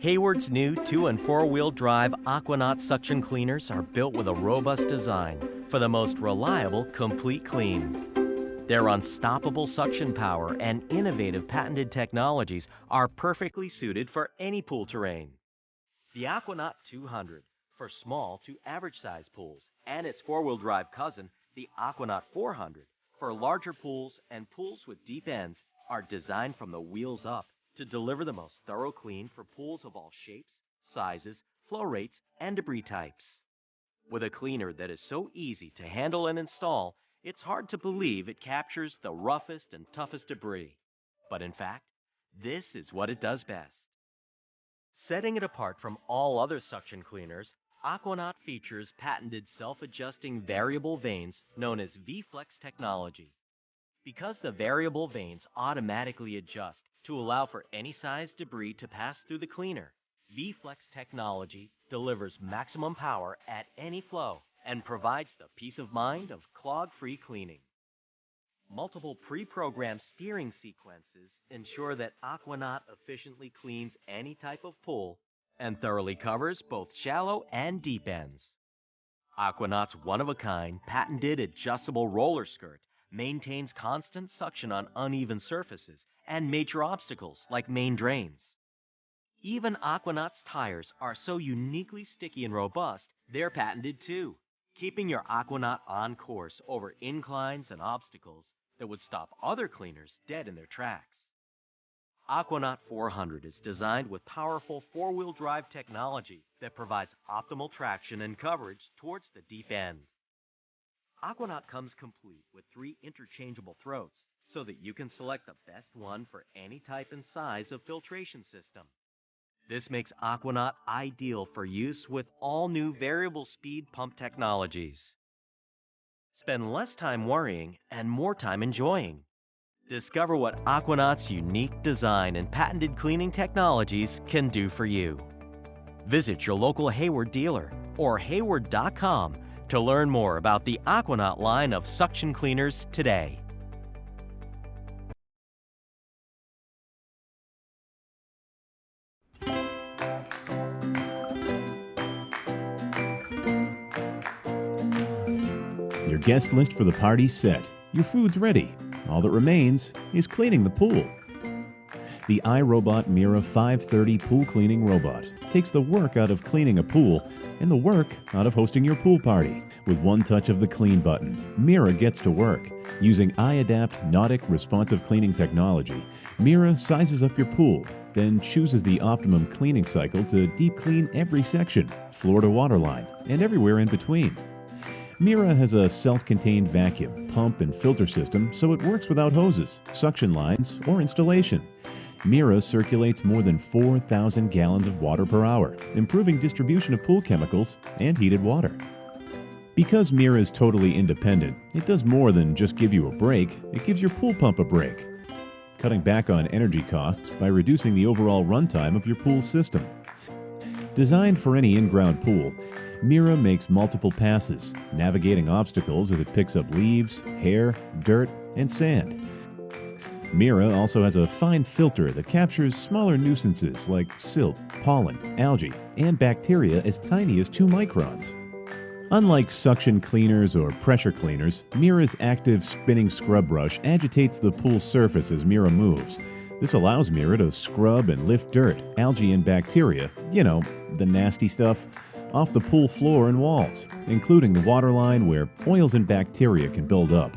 Hayward's new 2- and 4-wheel drive Aquanaut suction cleaners are built with a robust design for the most reliable, complete clean. Their unstoppable suction power and innovative patented technologies are perfectly suited for any pool terrain. The Aquanaut 200 for small to average size pools, and its 4-wheel drive cousin, the Aquanaut 400 for larger pools and pools with deep ends, are designed from the wheels up to deliver the most thorough clean for pools of all shapes, sizes, flow rates, and debris types. With a cleaner that is so easy to handle and install, it's hard to believe it captures the roughest and toughest debris. But in fact, this is what it does best. Setting it apart from all other suction cleaners, Aquanaut features patented self-adjusting variable vanes known as V-Flex technology. Because the variable vanes automatically adjust to allow for any size debris to pass through the cleaner, V-Flex technology delivers maximum power at any flow and provides the peace of mind of clog-free cleaning. Multiple pre-programmed steering sequences ensure that Aquanaut efficiently cleans any type of pool and thoroughly covers both shallow and deep ends. Aquanaut's one-of-a-kind, patented adjustable roller skirt maintains constant suction on uneven surfaces and major obstacles like main drains. Even Aquanaut's tires are so uniquely sticky and robust, they're patented too, keeping your Aquanaut on course over inclines and obstacles that would stop other cleaners dead in their tracks. Aquanaut 400 is designed with powerful 4-wheel drive technology that provides optimal traction and coverage towards the deep end. Aquanaut comes complete with 3 interchangeable throats so that you can select the best one for any type and size of filtration system. This makes Aquanaut ideal for use with all new variable speed pump technologies. Spend less time worrying and more time enjoying. Discover what Aquanaut's unique design and patented cleaning technologies can do for you. Visit your local Hayward dealer or hayward.com to learn more about the Aquanaut line of suction cleaners today. Your guest list for the party's set. Your food's ready. All that remains is cleaning the pool. The iRobot Mirra 530 pool cleaning robot takes the work out of cleaning a pool and the work out of hosting your pool party. With one touch of the clean button, Mirra gets to work. Using iAdapt Nautic responsive cleaning technology, Mirra sizes up your pool, then chooses the optimum cleaning cycle to deep clean every section, floor to waterline, and everywhere in between. Mirra has a self-contained vacuum, pump, and filter system, so it works without hoses, suction lines, or installation. Mirra circulates more than 4,000 gallons of water per hour, improving distribution of pool chemicals and heated water. Because Mirra is totally independent, it does more than just give you a break, it gives your pool pump a break, cutting back on energy costs by reducing the overall runtime of your pool system. Designed for any in-ground pool, Mirra makes multiple passes, navigating obstacles as it picks up leaves, hair, dirt, and sand. Mirra also has a fine filter that captures smaller nuisances like silt, pollen, algae, and bacteria as tiny as 2 microns. Unlike suction cleaners or pressure cleaners, Mirra's active spinning scrub brush agitates the pool surface as Mirra moves. This allows Mirra to scrub and lift dirt, algae, and bacteria, the nasty stuff, off the pool floor and walls, including the waterline where oils and bacteria can build up.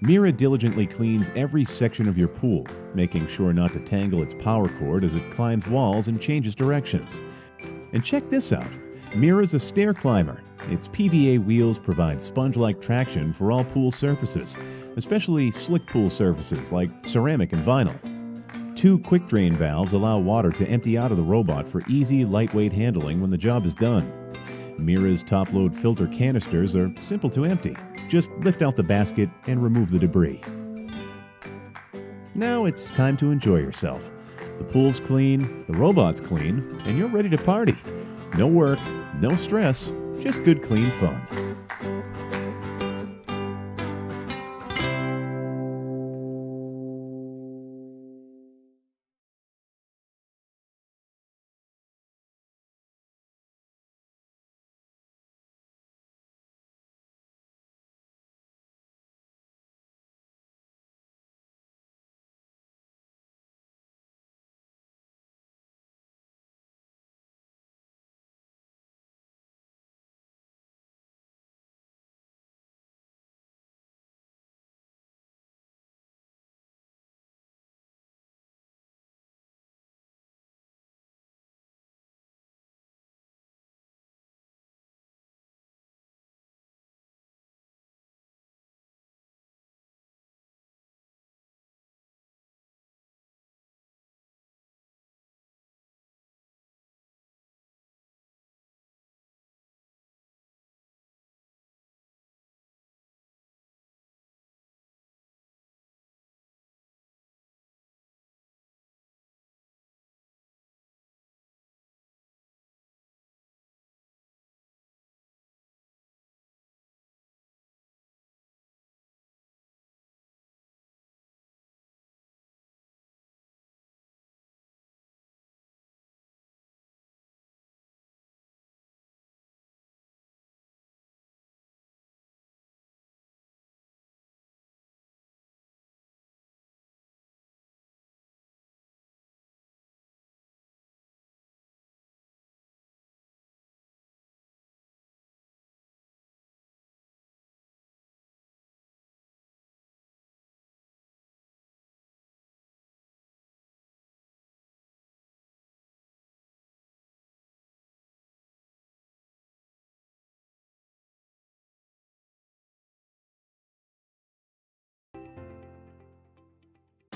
Mirra diligently cleans every section of your pool, making sure not to tangle its power cord as it climbs walls and changes directions. And check this out. Mirra's a stair climber. Its PVA wheels provide sponge-like traction for all pool surfaces, especially slick pool surfaces like ceramic and vinyl. 2 quick drain valves allow water to empty out of the robot for easy, lightweight handling when the job is done. Mirra's top-load filter canisters are simple to empty. Just lift out the basket and remove the debris. Now it's time to enjoy yourself. The pool's clean, the robot's clean, and you're ready to party. No work, no stress, just good clean fun.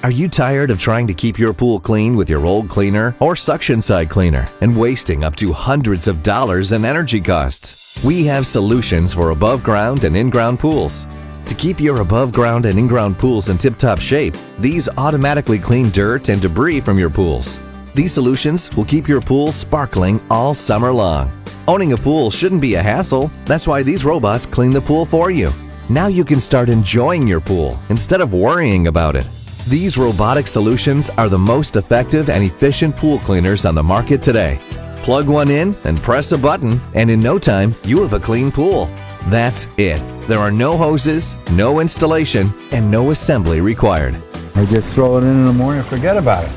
Are you tired of trying to keep your pool clean with your old cleaner or suction side cleaner and wasting up to hundreds of dollars in energy costs? We have solutions for above ground and in-ground pools. To keep your above ground and in-ground pools in tip-top shape, these automatically clean dirt and debris from your pools. These solutions will keep your pool sparkling all summer long. Owning a pool shouldn't be a hassle. That's why these robots clean the pool for you. Now you can start enjoying your pool instead of worrying about it. These robotic solutions are the most effective and efficient pool cleaners on the market today. Plug one in and press a button, and in no time, you have a clean pool. That's it. There are no hoses, no installation, and no assembly required. I just throw it in the morning and forget about it.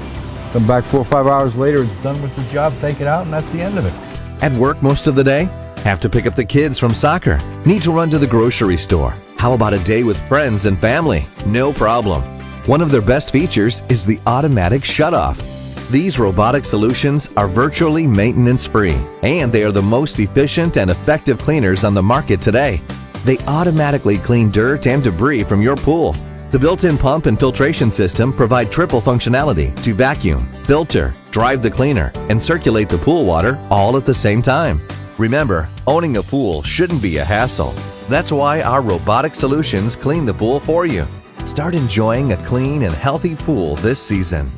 Come back 4 or 5 hours later, it's done with the job, take it out, and that's the end of it. At work most of the day? Have to pick up the kids from soccer? Need to run to the grocery store? How about a day with friends and family? No problem. One of their best features is the automatic shutoff. These robotic solutions are virtually maintenance-free, and they are the most efficient and effective cleaners on the market today. They automatically clean dirt and debris from your pool. The built-in pump and filtration system provide triple functionality to vacuum, filter, drive the cleaner, and circulate the pool water all at the same time. Remember, owning a pool shouldn't be a hassle. That's why our robotic solutions clean the pool for you. Start enjoying a clean and healthy pool this season.